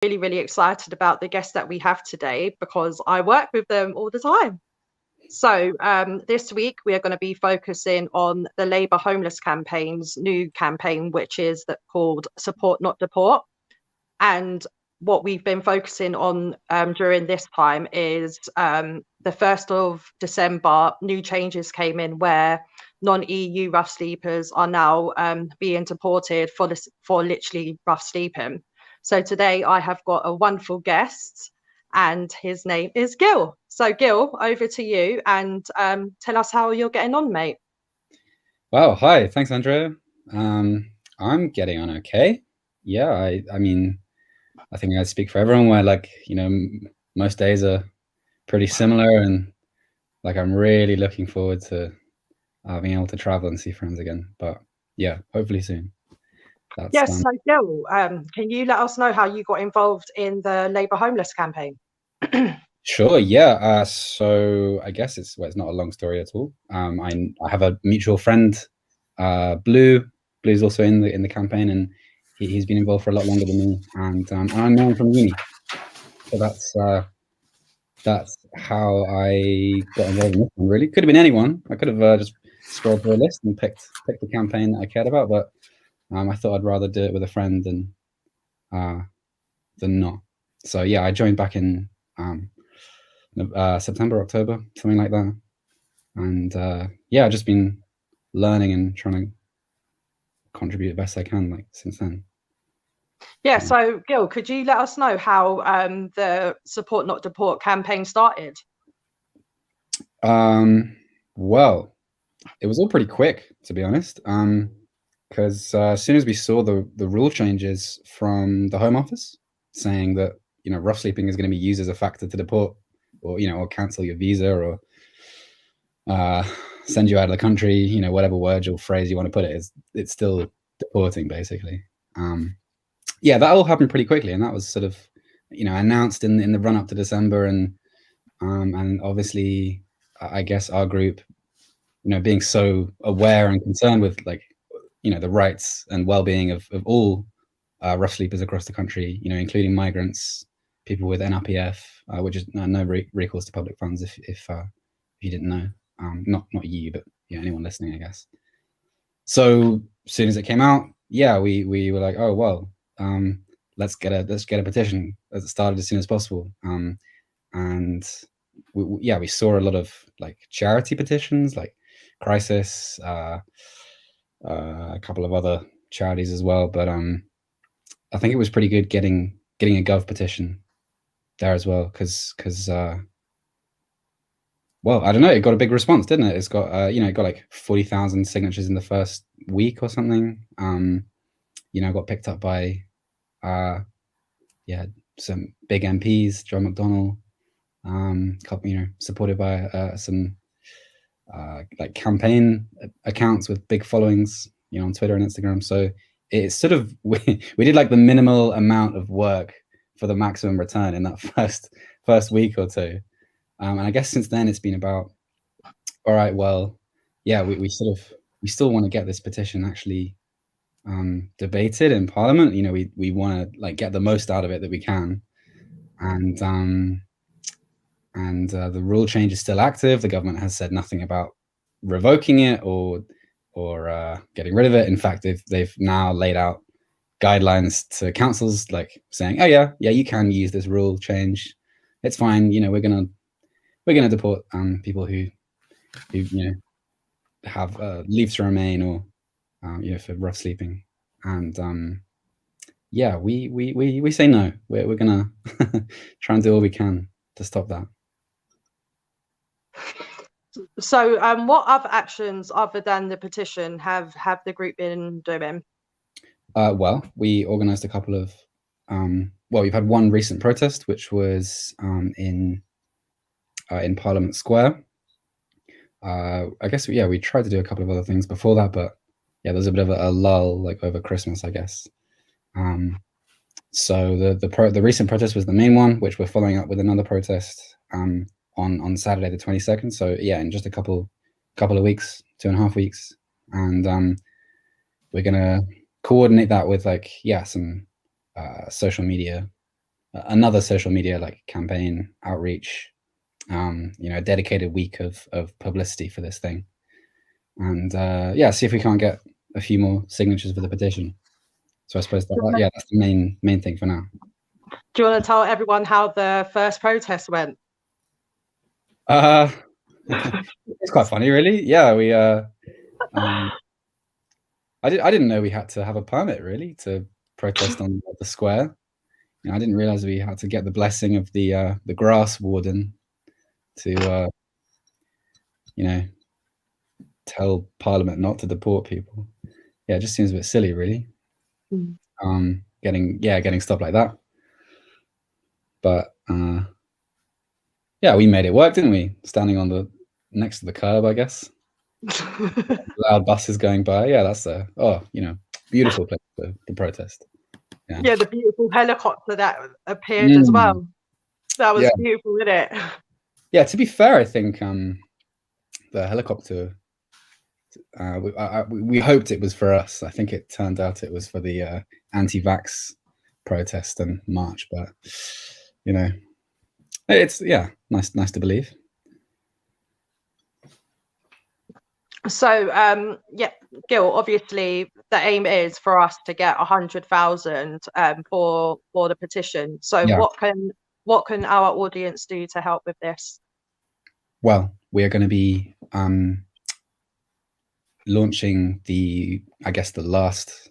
really, really excited about the guest that we have today because I work with them all the time. So this week we are going to be focusing on the Labour Homeless Campaign's new campaign, which is called Support Not Deport. And what we've been focusing on during this time is the 1st of December, new changes came in where non-EU rough sleepers are now being deported for literally rough sleeping. So today I have got a wonderful guest and his name is Gil. So Gil, over to you and tell us how you're getting on, mate. Wow, hi, thanks, Andrea. I'm getting on okay. Yeah, I mean, I think I speak for everyone where most days are pretty similar, and I'm really looking forward to being able to travel and see friends again. But yeah, hopefully soon. Yes, so Gil, can you let us know how you got involved in the Labour Homeless campaign? Sure, yeah. So I guess it's not a long story at all. I have a mutual friend, Blue. Blue's also in the campaign, and he's been involved for a lot longer than me. And I know him from uni, so that's how I got involved in this one. Really, could have been anyone. I could have just scrolled through a list and picked the campaign that I cared about, but I thought I'd rather do it with a friend than not. So yeah, I joined back in September, October, something like that. And yeah, I've just been learning and trying to contribute the best I can since then. Yeah, so Gil, could you let us know how the Support Not Deport campaign started? Well, it was all pretty quick, to be honest, because as soon as we saw the rule changes from the Home Office saying that rough sleeping is going to be used as a factor to deport, or cancel your visa, or send you out of the country, whatever word or phrase you want to put it, it's still deporting, basically. Yeah, that all happened pretty quickly, and that was sort of announced in the run up to December, and obviously I guess our group, being so aware and concerned with the rights and well-being of all rough sleepers across the country, including migrants, people with NRPF, which is no recourse to public funds, if you didn't know. Not you, but anyone listening, I guess. So as soon as it came out, yeah, we were like, oh well, let's get a petition started as soon as possible. And we saw a lot of charity petitions, like Crisis, a couple of other charities as well. But I think it was pretty good getting a Gov petition there as well, because well, I don't know, it got a big response, didn't it? It's got it got 40,000 signatures in the first week or something. Got picked up by some big MPs, John McDonnell, couple, supported by some campaign accounts with big followings, on Twitter and Instagram. So it's sort of we did the minimal amount of work for the maximum return in that first week or two. And I guess since then it's been about, all right, well, yeah, we still want to get this petition actually debated in Parliament. We want to get the most out of it that we can. And the rule change is still active. The government has said nothing about revoking it or getting rid of it. In fact, they've now laid out guidelines to councils, saying, oh yeah, you can use this rule change. It's fine. We're gonna deport people who have leave to remain, or for rough sleeping. And yeah, we say no. We're gonna try and do all we can to stop that. So what other actions other than the petition have the group been doing? Well, we organized a couple of we've had one recent protest, which was in Parliament Square. I guess we tried to do a couple of other things before that, but yeah, there's a bit of a lull over Christmas, I guess. So the recent protest was the main one, which we're following up with another protest on Saturday the 22nd. So yeah, in just a couple of weeks, 2.5 weeks, and we're gonna coordinate that with some social media another social media like campaign outreach, a dedicated week of publicity for this thing, and see if we can't get a few more signatures for the petition. So I suppose that's the main thing for now. Do you want to tell everyone how the first protest went? It's quite funny, really. Yeah, we I didn't know we had to have a permit really to protest on the square. I didn't realize we had to get the blessing of the grass warden to tell Parliament not to deport people. Yeah, it just seems a bit silly, really. Getting stuff like that. But we made it work, didn't we? Standing next to the curb, I guess. Loud buses going by. Yeah, that's beautiful place to protest. Yeah, the beautiful helicopter that appeared as well. That was beautiful, isn't it? Yeah, to be fair, I think the helicopter, we hoped it was for us. I think it turned out it was for the anti-vax protest and march, but it's nice to believe. So Gil, obviously the aim is for us to get 100,000 for the petition. So what can our audience do to help with this? Well, we are going to be launching the last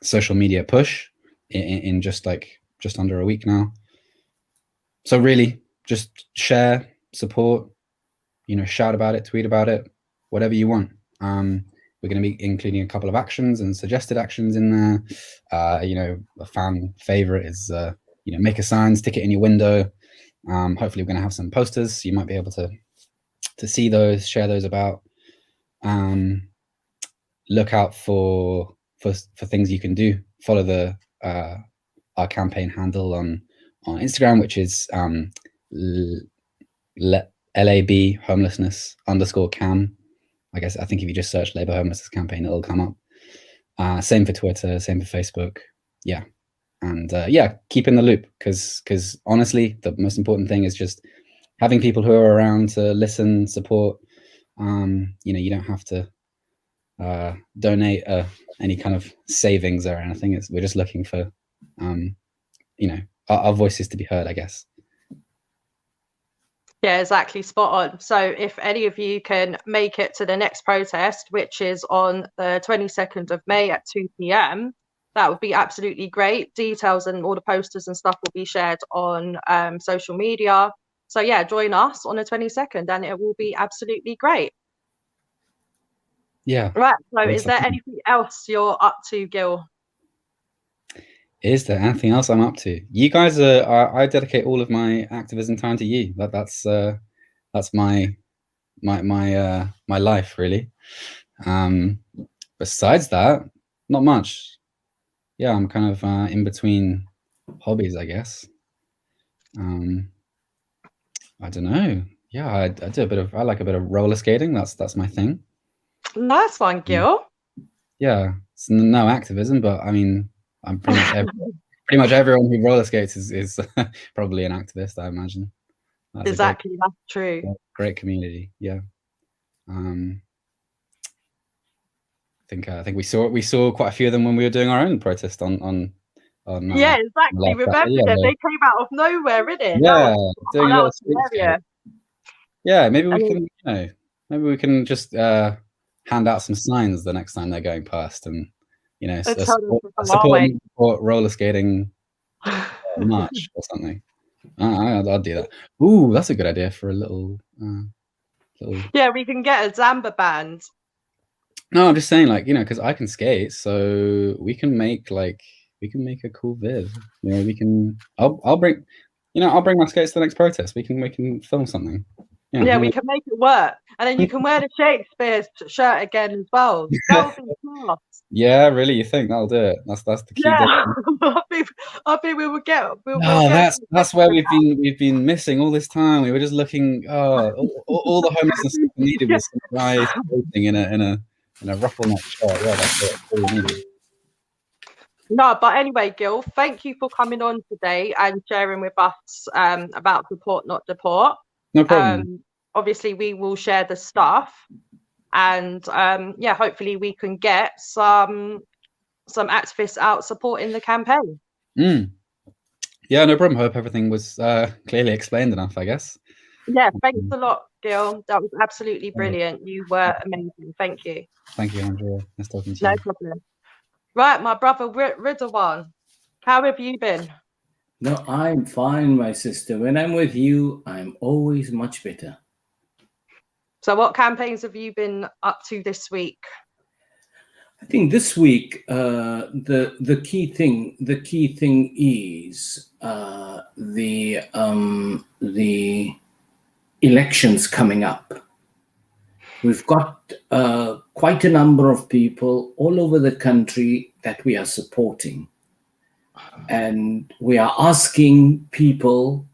social media push in just under a week now. So really, just share, support, shout about it, tweet about it, whatever you want. We're going to be including a couple of actions and suggested actions in there. A fan favorite is make a sign, stick it in your window. Hopefully we're going to have some posters, so you might be able to see those, share those about. Look out for things you can do. Follow our campaign handle on Instagram, which is LAB homelessness _cam. I think if you just search Labour homelessness campaign, it'll come up. Same for Twitter, same for Facebook. Yeah. And keep in the loop, because honestly, the most important thing is just having people who are around to listen, support. You don't have to donate any kind of savings or anything. We're just looking for our voices to be heard, I guess. Yeah, exactly, spot on. So if any of you can make it to the next protest, which is on the 22nd of May at 2 p.m, that would be absolutely great. Details and all the posters and stuff will be shared on social media. So yeah, join us on the 22nd and it will be absolutely great. Yeah. Right. So is there anything else you're up to, Gil? Is there anything else I'm up to? You guys I dedicate all of my activism time to you. That's my life, really. Besides that, not much. Yeah, I'm kind of in between hobbies, I guess. I don't know. Yeah, I like a bit of roller skating. That's my thing. Nice one, Gil. Yeah, it's no activism, but I mean, I'm pretty much everyone who roller skates is probably an activist, I imagine. That's true. Great community. Yeah. I think we saw quite a few of them when we were doing our own protest on yeah, exactly. Remember them? They came out of nowhere, innit? Yeah, doing a little street. Yeah, maybe we can just hand out some signs the next time they're going past, and support roller skating march or something. I'll do that. Ooh, that's a good idea for a little. Yeah, we can get a Zamba band. No, I'm just saying, because I can skate, so we can make a cool vid. We can. I'll bring my skates to the next protest. We can film something. Yeah, we can make it work, and then you can wear the Shakespeare shirt again as well. That'll be class. Yeah, really? You think that'll do it? That's the key. Yeah, I think we will get. That's where we've been missing all this time. We were just looking. All the homelessness we needed was some guy floating in a ruffle neck shirt. Yeah, that's it. All we needed. No, but anyway, Gil, thank you for coming on today and sharing with us about Deport Not Deport. No problem. Obviously, we will share the stuff, and yeah, hopefully we can get some activists out supporting the campaign. Yeah, no problem. Hope everything was clearly explained enough, I guess. Yeah, thanks a lot, Gil. That was absolutely brilliant. You were amazing. Thank you. Thank you, Andrea. Nice talking to No you. problem. Right, my brother Ridwan, how have you been? No, I'm fine, my sister. When I'm with you, I'm always much better. So what campaigns have you been up to this week? I think this week the key thing is the elections coming up. We've got quite a number of people all over the country that we are supporting, and we are asking people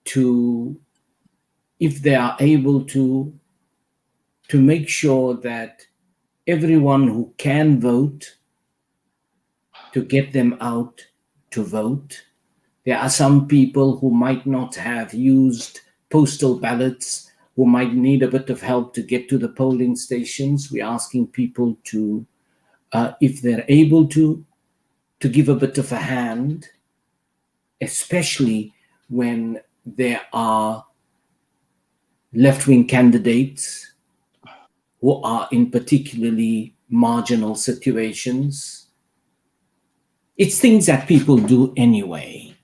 to, if they are able to make sure that everyone who can vote, to get them out to vote. There are some people who might not have used postal ballots, who might need a bit of help to get to the polling stations. We're asking people to, if they're able to give a bit of a hand, especially when there are left-wing candidates who are in particularly marginal situations. It's things that people do anyway.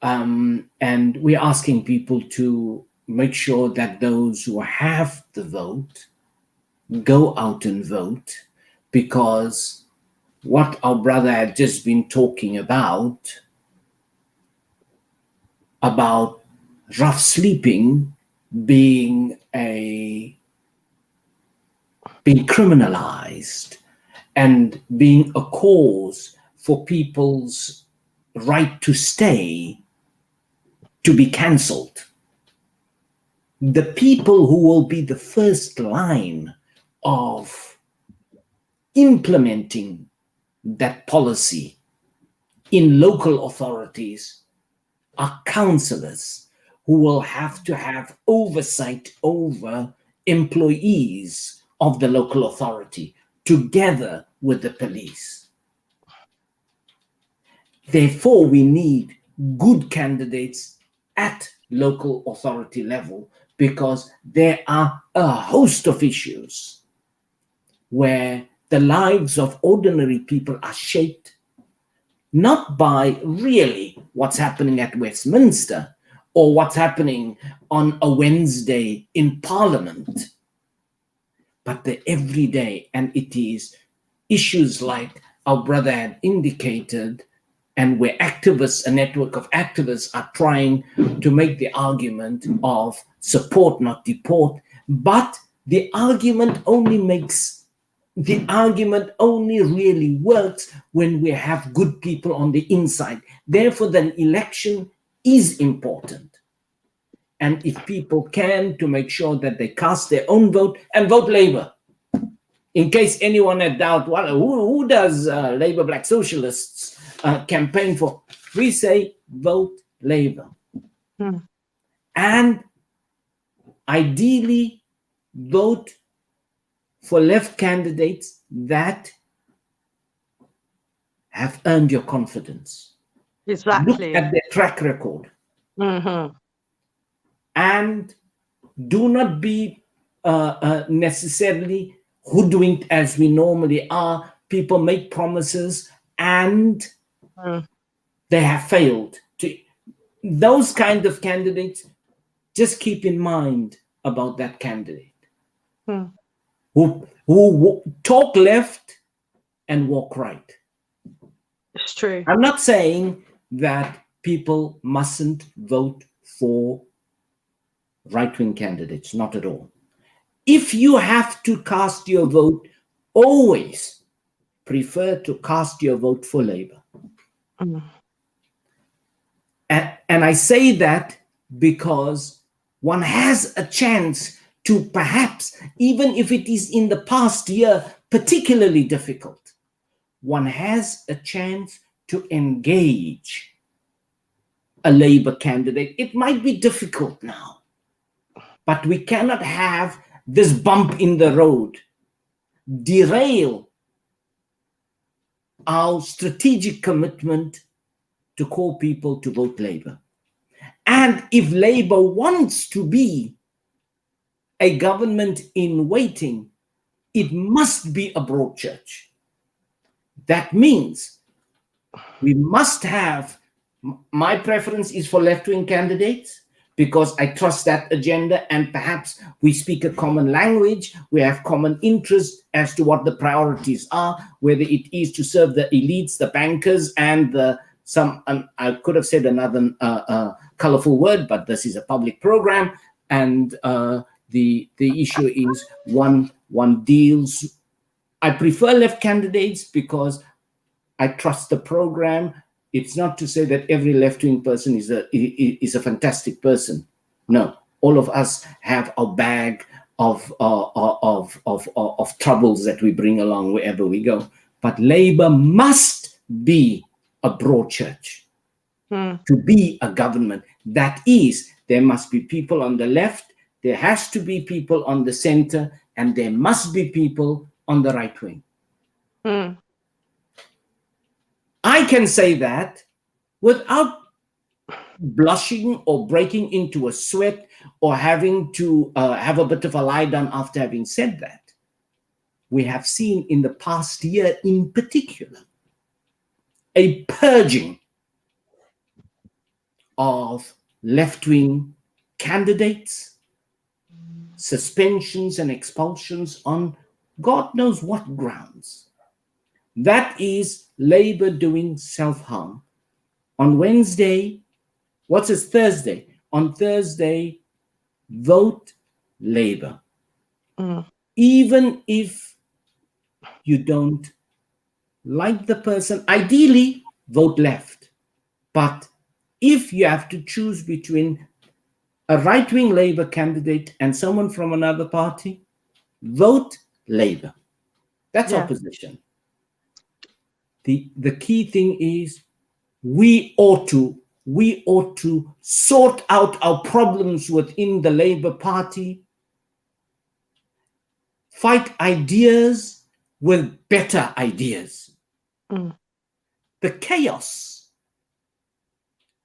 And we're asking people to make sure that those who have the vote go out and vote, because what our brother had just been talking about rough sleeping being criminalized and being a cause for people's right to stay to be cancelled. The people who will be the first line of implementing that policy in local authorities are councillors, who will have to have oversight over employees of the local authority together with the police. Therefore, we need good candidates at local authority level, because there are a host of issues where the lives of ordinary people are shaped not by really what's happening at Westminster or what's happening on a Wednesday in Parliament, but the everyday. And it is issues like our brother had indicated, and where activists, a network of activists, are trying to make the argument of support, not deport. But the argument only really works when we have good people on the inside. Therefore, the election is important. And if people can, to make sure that they cast their own vote and vote Labour. In case anyone had doubt, well, who does Labour Black Socialists campaign for? We say vote Labour. And ideally vote for left candidates that have earned your confidence. Exactly. Look at their track record. And do not be necessarily hoodwinked as we normally are. People make promises and they have failed. Those kind of candidates, just keep in mind about that candidate who talk left and walk right. It's true. I'm not saying that people mustn't vote for right-wing candidates, not at all. If you have to cast your vote, always prefer to cast your vote for Labour. And I say that because one has a chance to perhaps, even if it is in the past year particularly difficult, one has a chance to engage a Labour candidate. It might be difficult now, but we cannot have this bump in the road derail our strategic commitment to call people to vote Labour. And if Labour wants to be a government in waiting, it must be a broad church. That means we must have, my preference is for left-wing candidates, because I trust that agenda, and perhaps we speak a common language, we have common interest as to what the priorities are, whether it is to serve the elites, the bankers, and I could have said another colorful word, but this is a public program, and the issue is one deals. I prefer left candidates because I trust the program. It's not to say that every left-wing person is a fantastic person. No, all of us have a bag of troubles that we bring along wherever we go. But Labour must be a broad church to be a government. That is, there must be people on the left, there has to be people on the center, and there must be people on the right wing. I can say that without blushing or breaking into a sweat or having to have a bit of a lie down after having said that. We have seen in the past year in particular a purging of left-wing candidates, suspensions and expulsions on God knows what grounds. That is Labour doing self-harm. On Wednesday, Thursday? On Thursday, vote Labour. Even if you don't like the person, ideally vote left. But if you have to choose between a right-wing Labour candidate and someone from another party, vote Labour. That's opposition. The key thing is we ought to sort out our problems within the Labour Party, fight ideas with better ideas. The chaos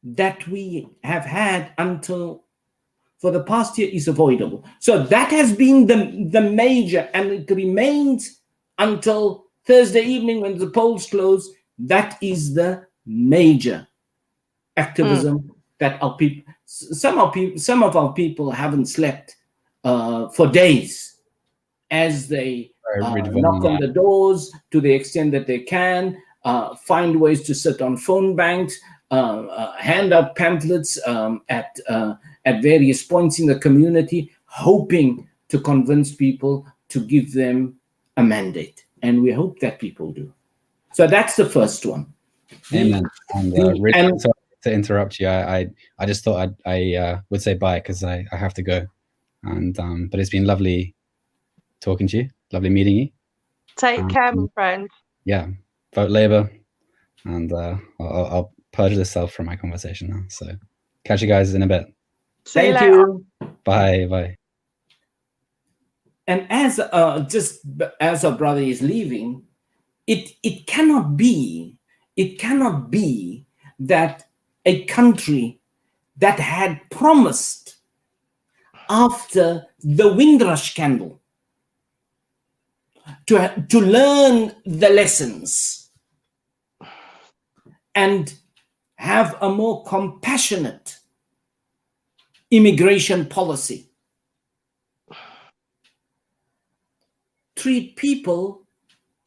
that we have had for the past year is avoidable. So that has been the major, and it remains until Thursday evening when the polls close. That is the major activism that our people, some of our people haven't slept for days as they knock on the doors to the extent that they can, find ways to sit on phone banks, hand out pamphlets at various points in the community, hoping to convince people to give them a mandate. And we hope that people do. So that's the first one. Amen. And sorry to interrupt you. I just thought I would say bye because I have to go. And but it's been lovely talking to you. Lovely meeting you. Take care, my friend. Yeah, vote Labour, and I'll purge the self from my conversation now. So catch you guys in a bit. Thank you. Bye. And as our brother is leaving, it cannot be that a country that had promised after the Windrush scandal to learn the lessons and have a more compassionate immigration policy, treat people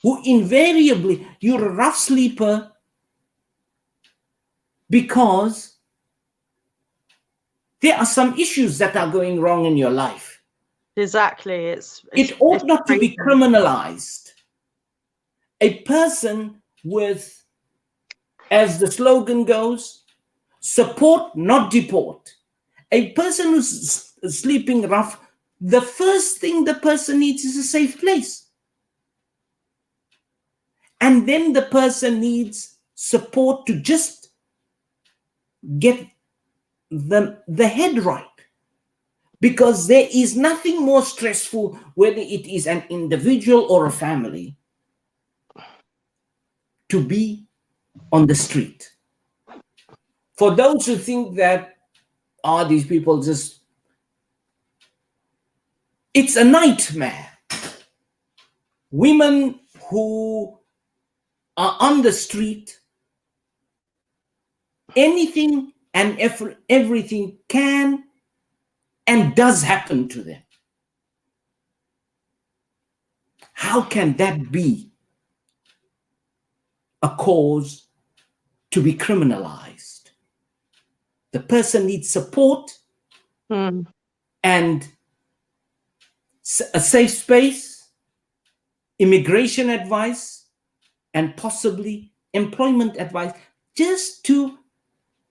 who invariably, you're a rough sleeper because there are some issues that are going wrong in your life. Exactly. It ought not to be criminalized. A person with, as the slogan goes, support, not deport. A person who's sleeping rough, the first thing the person needs is a safe place. And then the person needs support to just get the head right. Because there is nothing more stressful, whether it is an individual or a family, to be on the street. For those who think that, these people just, it's a nightmare. Women who are on the street, anything and everything can and does happen to them. How can that be a cause to be criminalized? The person needs support and a safe space, immigration advice, and possibly employment advice, just to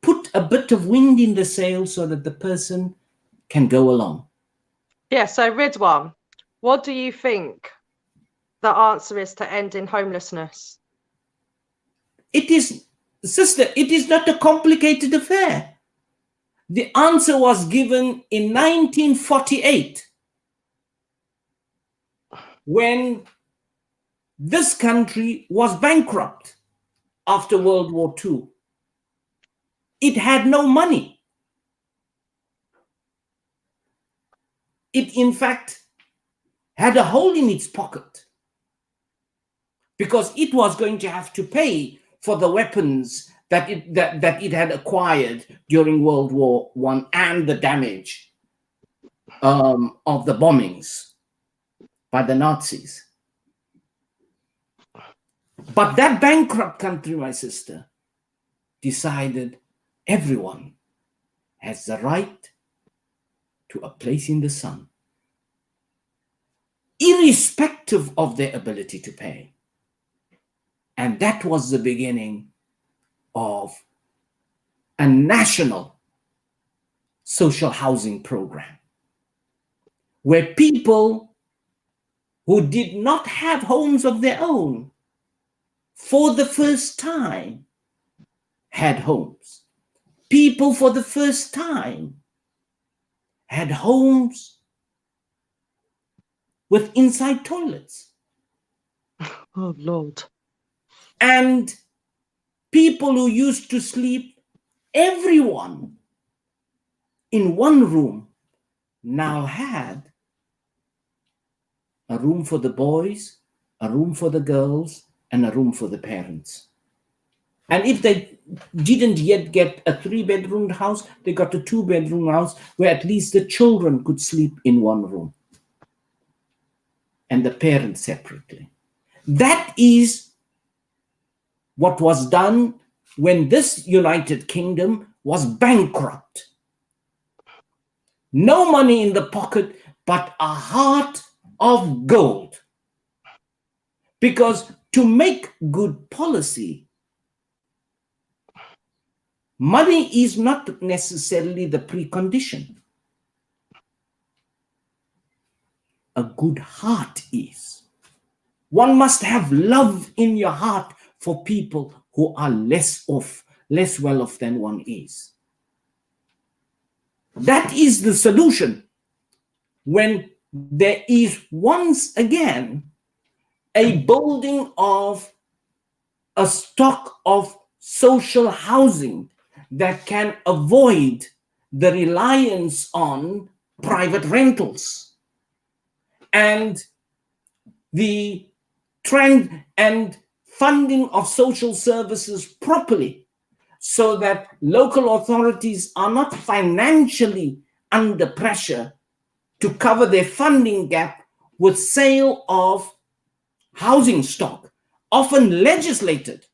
put a bit of wind in the sails so that the person can go along. Yeah, so Ridwan, what do you think the answer is to ending homelessness? It is, sister, it is not a complicated affair. The answer was given in 1948, when this country was bankrupt after World War II. It had no money. It, in fact, had a hole in its pocket, because it was going to have to pay for the weapons that it had acquired during World War I and the damage of the bombings by the Nazis. But that bankrupt country, my sister, decided everyone has the right to a place in the sun, irrespective of their ability to pay. And that was the beginning of a national social housing program, where people who did not have homes of their own for the first time had homes. People for the first time had homes with inside toilets. Oh, Lord. And people who used to sleep, everyone in one room, now had a room for the boys, a room for the girls, and a room for the parents. And if they didn't yet get a 3-bedroom house, they got a 2-bedroom house where at least the children could sleep in one room and the parents separately. That is what was done when this United Kingdom was bankrupt. No money in the pocket, but a heart of gold. Because to make good policy, money is not necessarily the precondition. A good heart is. One must have love in your heart for people who are less well off than one is. That is the solution. When there is once again a building of a stock of social housing that can avoid the reliance on private rentals and the trend and funding of social services properly, so that local authorities are not financially under pressure to cover their funding gap with sale of housing stock, often legislated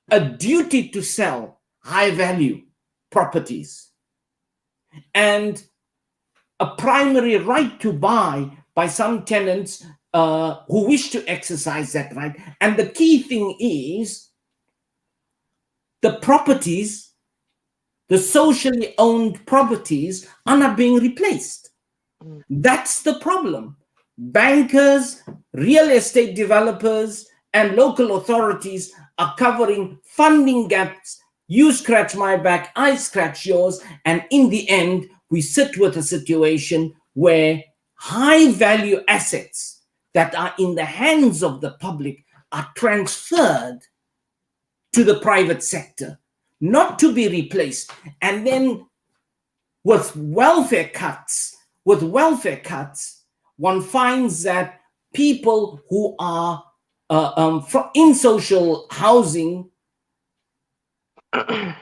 a duty to sell high value properties and a primary right to buy by some tenants who wish to exercise that right. And the key thing is the properties, the socially owned properties, are not being replaced. That's the problem. Bankers, real estate developers, and local authorities are covering funding gaps. You scratch my back, I scratch yours, and in the end, we sit with a situation where high value assets that are in the hands of the public are transferred to the private sector, not to be replaced. And then with welfare cuts, one finds that people who are in social housing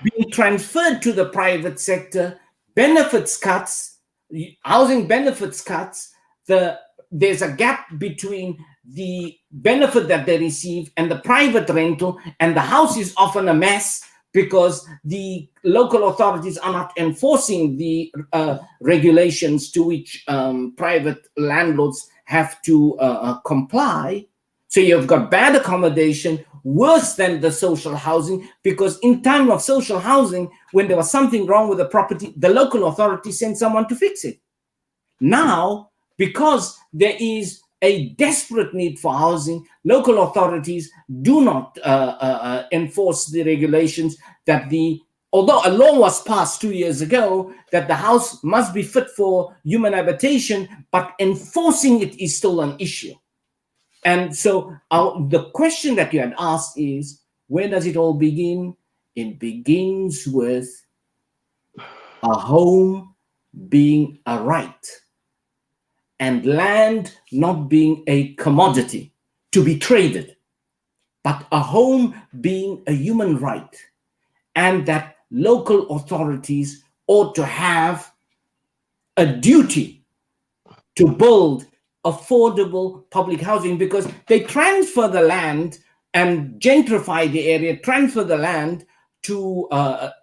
being transferred to the private sector, benefits cuts, housing benefits cuts, there's a gap between the benefit that they receive and the private rental, and the house is often a mess because the local authorities are not enforcing the regulations to which private landlords have to comply. So you've got bad accommodation, worse than the social housing, because in time of social housing, when there was something wrong with the property, the local authority sent someone to fix it. Now, because there is a desperate need for housing, local authorities do not enforce the regulations that although a law was passed 2 years ago that the house must be fit for human habitation, but enforcing it is still an issue. And so the question that you had asked is, where does it all begin? It begins with a home being a right and land not being a commodity to be traded, but a home being a human right, and that local authorities ought to have a duty to build affordable public housing, because they transfer the land and gentrify the area, transfer the land to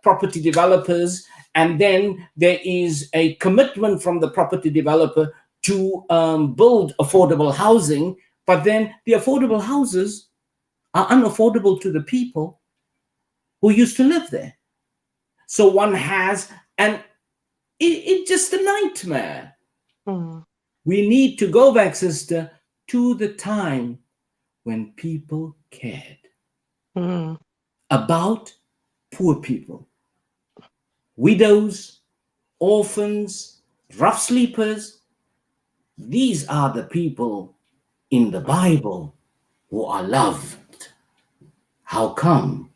property developers, and then there is a commitment from the property developer to build affordable housing, but then the affordable houses are unaffordable to the people who used to live there. So one has, and it's just a nightmare. Mm. We need to go back, sister, to the time when people cared about poor people, widows, orphans, rough sleepers. These are the people in the Bible who are loved. How come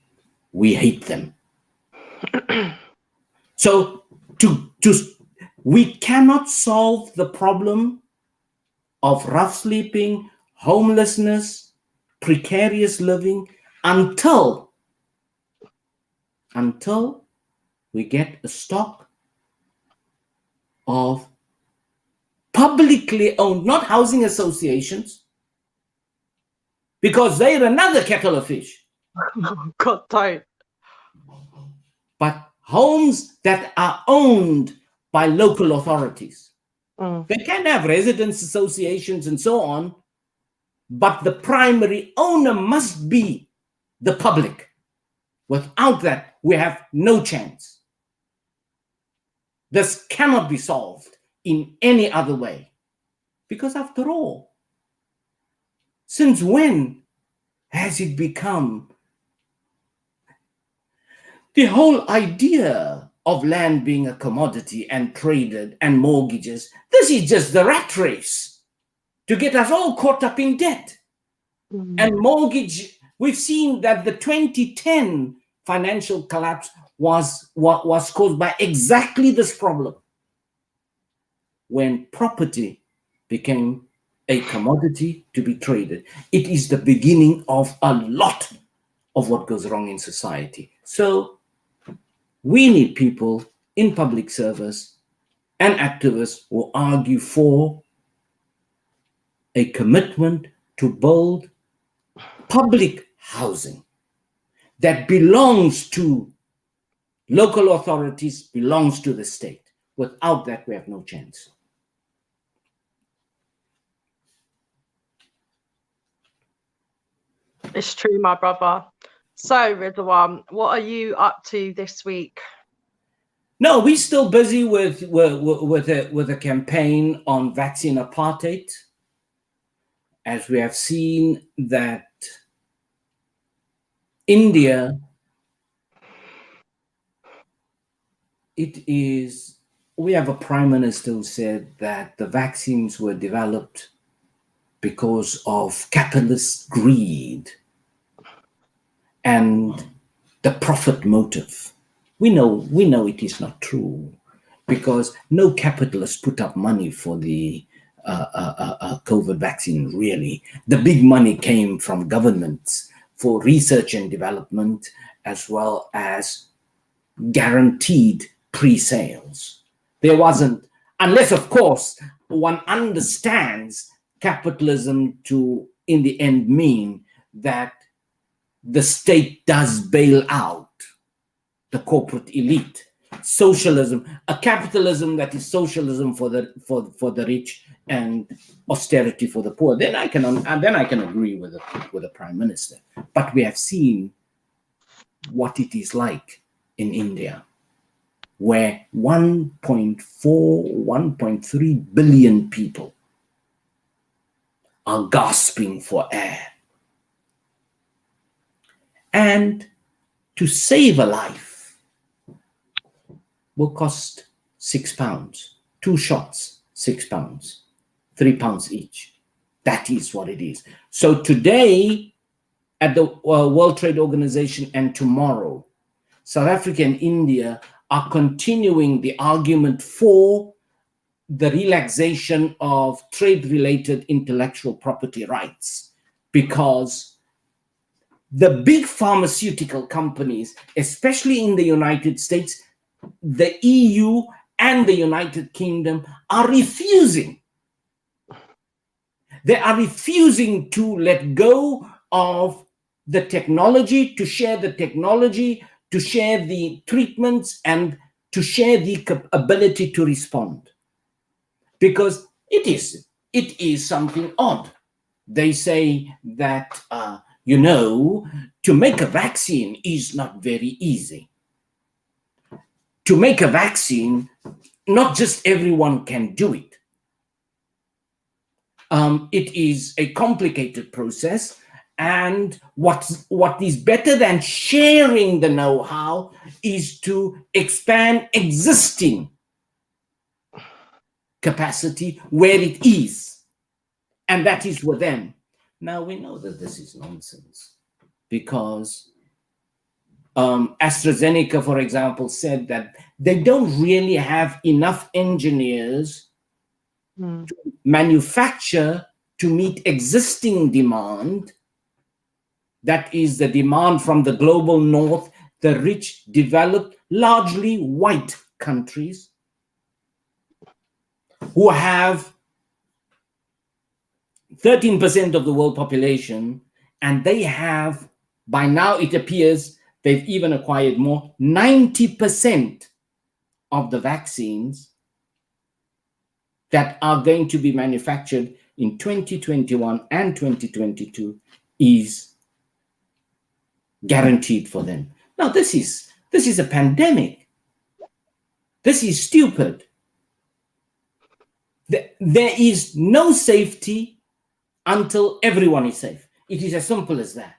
we hate them? So we cannot solve the problem of rough sleeping, homelessness, precarious living until we get a stock of publicly owned, not housing associations, because they're another kettle of fish. Oh, God, don't. But homes that are owned by local authorities. They can have residents associations and so on, but the primary owner must be the public. Without that, we have no chance. This cannot be solved in any other way. Because after all, since when has it become the whole idea of land being a commodity and traded and mortgages? This is just the rat race to get us all caught up in debt. And mortgage, we've seen that the 2010 financial collapse was caused by exactly this problem. When property became a commodity to be traded, it is the beginning of a lot of what goes wrong in society. So we need people in public service and activists who argue for a commitment to build public housing that belongs to local authorities, belongs to the state. Without that, we have no chance. It's true, my brother. So, Ridwan, what are you up to this week? No, we're still busy with a campaign on vaccine apartheid, as we have seen that India, we have a prime minister who said that the vaccines were developed because of capitalist greed and the profit motive. We know it is not true, because no capitalist put up money for the COVID vaccine, really. The big money came from governments for research and development, as well as guaranteed pre-sales. There wasn't, unless of course one understands capitalism to in the end mean that the state does bail out the corporate elite. Socialism, a capitalism that is socialism for the rich and austerity for the poor, then I can agree with the prime minister. But we have seen what it is like in India, where 1.4, 1.3 billion people are gasping for air. And to save a life will cost £6. 2 shots, £6, £3 each. That is what it is. So today, at the World Trade Organization, and tomorrow, South Africa and India are continuing the argument for the relaxation of trade-related intellectual property rights, because the big pharmaceutical companies, especially in the United States, the EU, and the United Kingdom, are refusing. They are refusing to let go of the technology, to share the technology, to share the treatments, and to share the ability to respond. Because it is something odd. They say that to make a vaccine is not very easy. To make a vaccine, not just everyone can do it. It is a complicated process, and what is better than sharing the know-how is to expand existing capacity where it is, and that is with them. Now, we know that this is nonsense, because AstraZeneca, for example, said that they don't really have enough engineers to manufacture to meet existing demand. That is the demand from the global north, the rich, developed, largely white countries who have 13% of the world population, and they have, by now it appears, they've even acquired more, 90% of the vaccines that are going to be manufactured in 2021 and 2022 is guaranteed for them. Now, this is a pandemic. This is stupid. There is no safety until everyone is safe. It is as simple as that.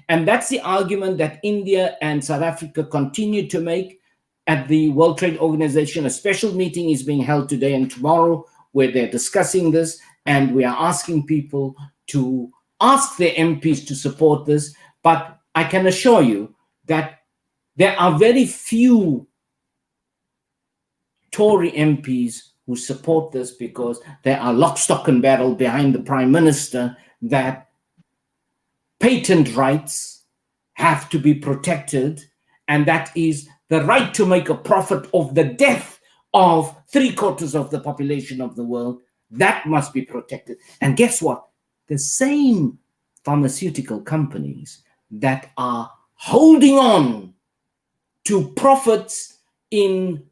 And that's the argument that India and South Africa continue to make at the World Trade Organization. A special meeting is being held today and tomorrow where they're discussing this, and we are asking people to ask their MPs to support this. But I can assure you that there are very few Tory MPs who support this, because they are lock, stock, and barrel behind the Prime Minister that patent rights have to be protected, and that is the right to make a profit of the death of 3/4 of the population of the world. That must be protected. And guess what? The same pharmaceutical companies that are holding on to profits in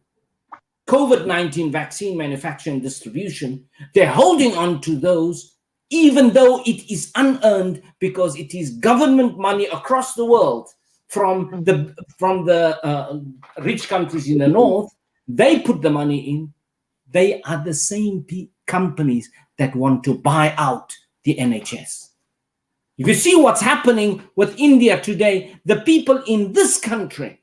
COVID-19 vaccine manufacturing and distribution, they're holding on to those even though it is unearned, because it is government money across the world from the rich countries in the north. They put the money in. They are the same companies that want to buy out the NHS. If you see what's happening with India today, the people in this country,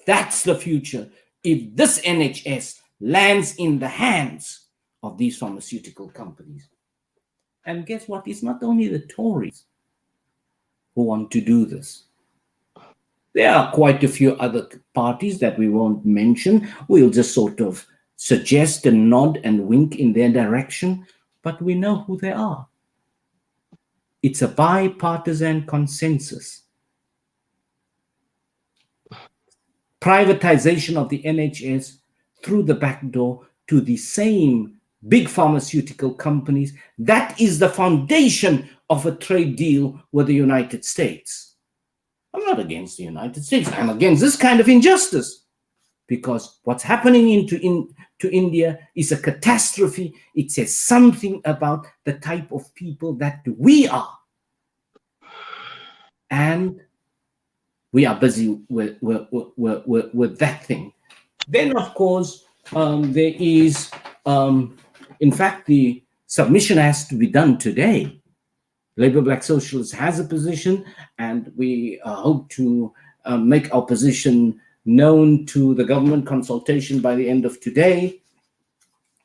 that's the future. If this NHS lands in the hands of these pharmaceutical companies. And guess what? It's not only the Tories who want to do this. There are quite a few other parties that we won't mention. We'll just sort of suggest and nod and wink in their direction, but we know who they are. It's a bipartisan consensus. Privatization of the NHS through the back door to the same big pharmaceutical companies. That is the foundation of a trade deal with the United States. I'm not against the United States. I'm against this kind of injustice, because what's happening to India is a catastrophe. It says something about the type of people that we are. And we are busy with that thing. Then, of course, there is, in fact, the submission has to be done today. Labour Black Socialists has a position, and we hope to make our position known to the government consultation by the end of today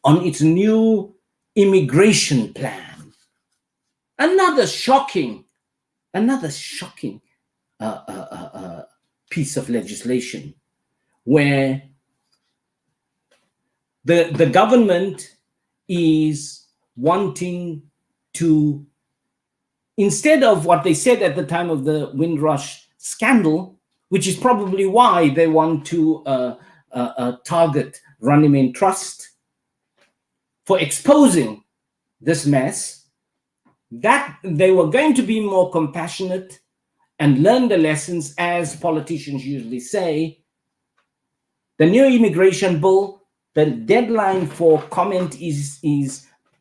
on its new immigration plan. Another shocking piece of legislation where the government is wanting to, instead of what they said at the time of the Windrush scandal, which is probably why they want to target Runnymede Trust for exposing this mess, that they were going to be more compassionate and learn the lessons, as politicians usually say. The new immigration bill, the deadline for comment is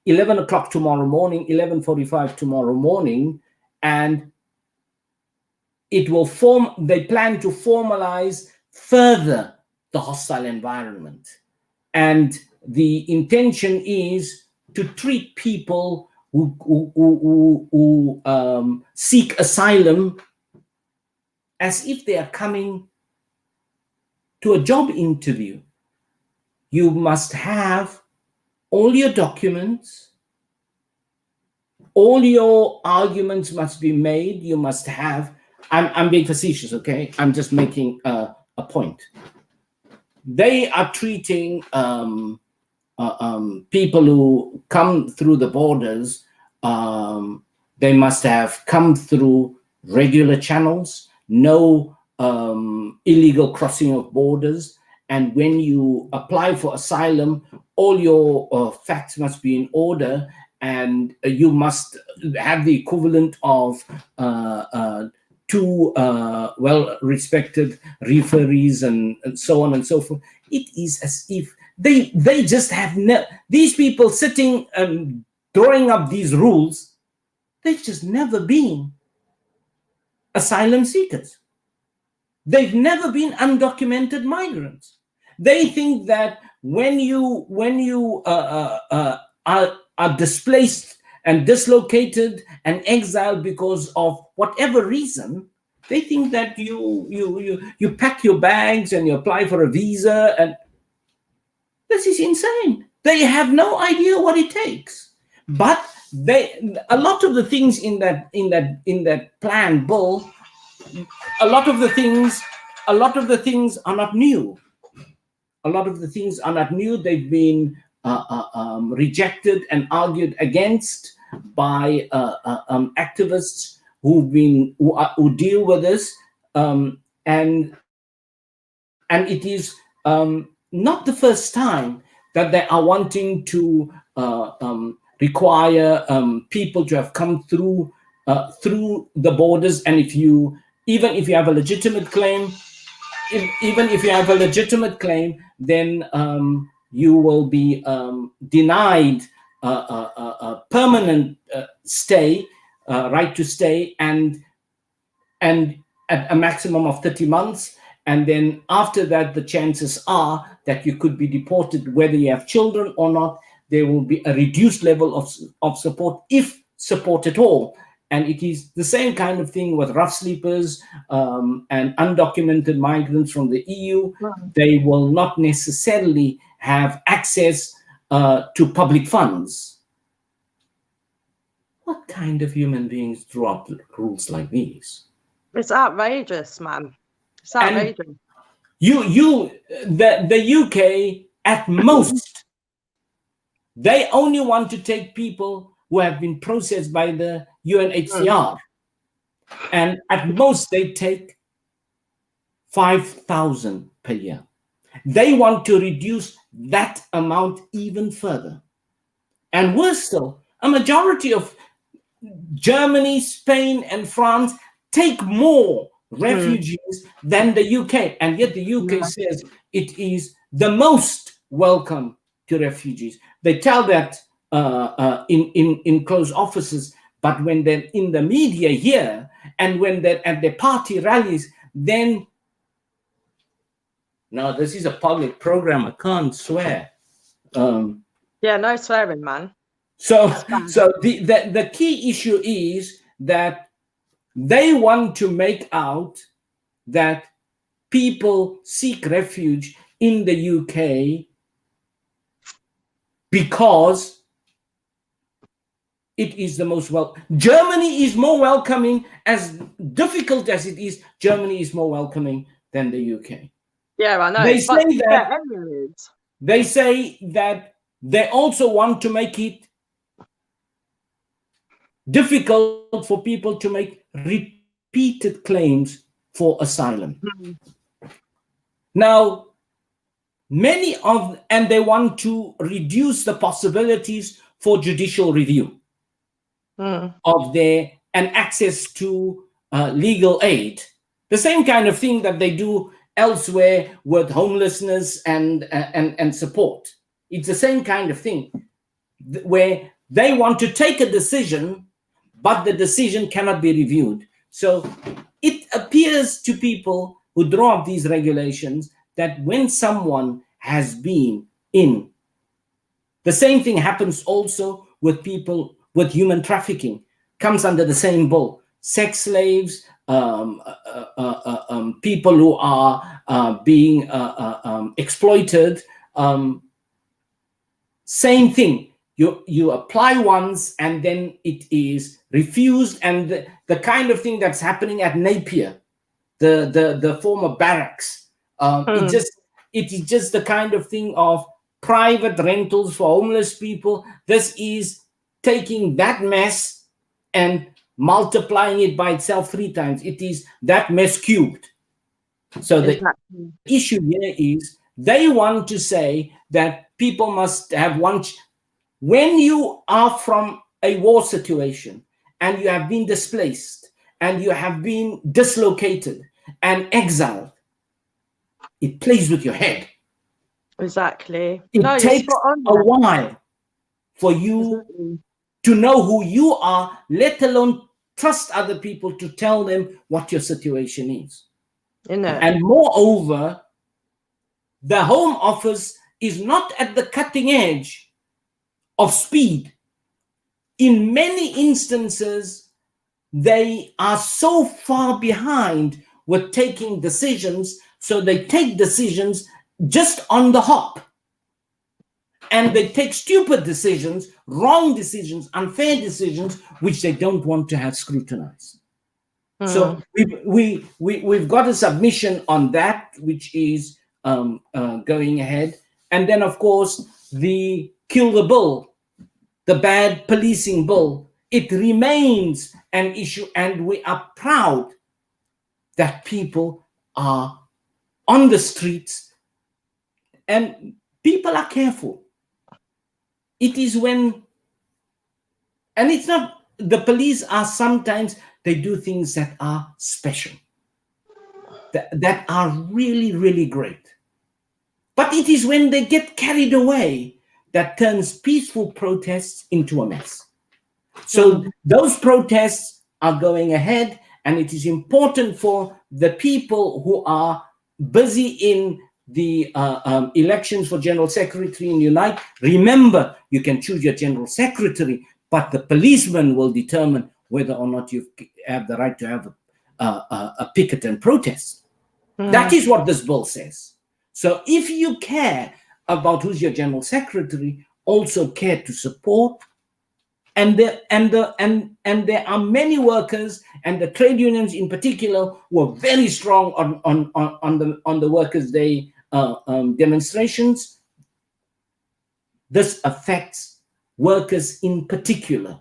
11 o'clock tomorrow morning, 11:45 tomorrow morning, and it will they plan to formalize further the hostile environment. And the intention is to treat people who seek asylum as if they are coming to a job interview. You must have all your documents, all your arguments must be made. You must have, I'm being facetious, okay? I'm just making a point. They are treating people who come through the borders, they must have come through regular channels, no illegal crossing of borders. And when you apply for asylum, all your facts must be in order, and you must have the equivalent of two well-respected referees and so on and so forth. It is as if they just have these people sitting and drawing up these rules, they've just never been asylum seekers. They've never been undocumented migrants. They think that when you are displaced and dislocated and exiled because of whatever reason, they think that you pack your bags and you apply for a visa, and this is insane. They have no idea what it takes. But a lot of the things in that plan bill, a lot of the things are not new. A lot of the things are not new. They've been rejected and argued against by activists who deal with this, and it is not the first time that they are wanting to require people to have come through the borders. And even if you have a legitimate claim, then you will be denied a permanent stay, right to stay, and at a maximum of 30 months. And then after that, the chances are that you could be deported, whether you have children or not. There will be a reduced level of support, if support at all. And it is the same kind of thing with rough sleepers and undocumented migrants from the EU. They will not necessarily have access to public funds. What kind of human beings draw up rules like these? It's outrageous, man. It's outrageous. And the UK, at most, they only want to take people who have been processed by the UNHCR. And at most, they take 5,000 per year. They want to reduce that amount even further. And worse still, a majority of Germany, Spain, and France take more refugees than the UK. And yet the UK says it is the most welcome to refugees. They tell that in closed offices, but when they're in the media here and when they're at their party rallies, then no, this is a public program. I can't swear. Yeah, no swearing, man. So the key issue is that they want to make out that people seek refuge in the UK because it is the most Germany is more welcoming. As difficult as it is, Germany is more welcoming than the UK. Yeah, I know. They say that they also want to make it difficult for people to make repeated claims for asylum. Now, and they want to reduce the possibilities for judicial review of their and access to legal aid. The same kind of thing that they do elsewhere with homelessness and support. It's the same kind of thing where they want to take a decision, but the decision cannot be reviewed. So it appears to people who draw up these regulations that when someone has been in, the same thing happens also with people with human trafficking, comes under the same bill. Sex slaves, people who are being exploited, same thing. You apply once and then it is refused, and the kind of thing that's happening at Napier, the former barracks, it is just the kind of thing of private rentals for homeless people. This is taking that mess and multiplying it by itself 3 times. It is that mess cubed. So the issue here is they want to say that people must have one. When you are from a war situation and you have been displaced and you have been dislocated and exiled, it plays with your head. Exactly. It takes a while for you to know who you are, let alone trust other people to tell them what your situation is. And moreover, the Home Office is not at the cutting edge of speed. In many instances, they are so far behind with taking decisions, so they take decisions just on the hop. And they take stupid decisions, wrong decisions, unfair decisions, which they don't want to have scrutinized. So we've got a submission on that, which is going ahead. And then, of course, the kill the bull, the bad policing bill, it remains an issue. And we are proud that people are on the streets and people are careful. It is when, and it's not, the police are sometimes, they do things that are special, that are really, really great. But it is when they get carried away that turns peaceful protests into a mess. So those protests are going ahead, and it is important for the people who are busy in the elections for General Secretary in Unite. Remember, you can choose your General Secretary, but the policeman will determine whether or not you have the right to have a picket and protest. That is what this bill says. So if you care about who's your general secretary, also care to support. And there are many workers, and the trade unions in particular were very strong on the Workers' Day demonstrations. This affects workers in particular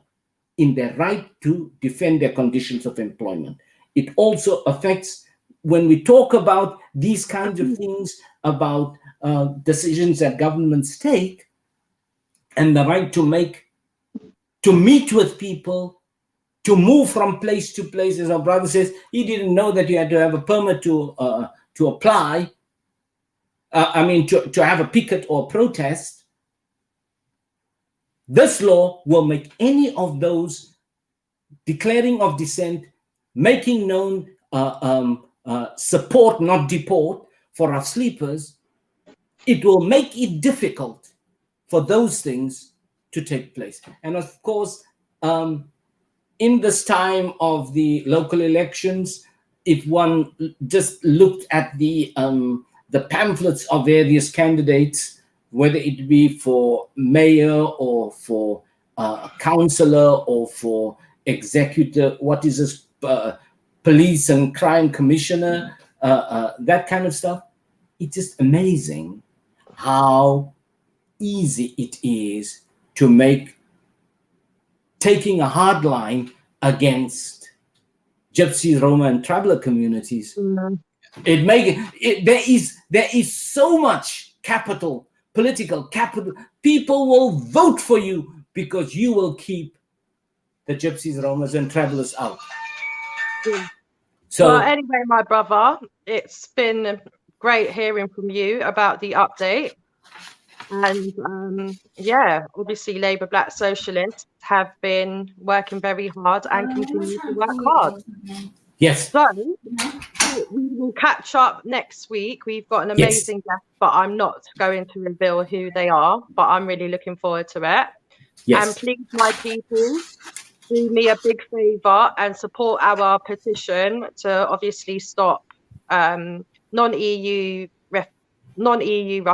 in their right to defend their conditions of employment. It also affects, when we talk about these kinds of things, about decisions that governments take, and the right to meet with people, to move from place to place. As our brother says, he didn't know that you had to have a permit to apply. To have a picket or protest. This law will make any of those declaring of dissent, making known support, not deport, for our sleepers. It will make it difficult for those things to take place. And of course, in this time of the local elections, if one just looked at the pamphlets of various candidates, whether it be for mayor or for councillor or for executive, what is this, police and crime commissioner, that kind of stuff, it's just amazing how easy it is to make taking a hard line against Gypsy, Roma, and traveler communities. There is so much capital, political capital. People will vote for you because you will keep the Gypsies, Romas, and travelers out. So, well, anyway, my brother, it's been great hearing from you about the update. And yeah, obviously Labour Black Socialists have been working very hard and continue to work hard. Yes. So we will catch up next week. We've got an amazing guest, but I'm not going to reveal who they are, but I'm really looking forward to it. Yes. And please, my people, do me a big favour and support our petition to obviously stop non-EU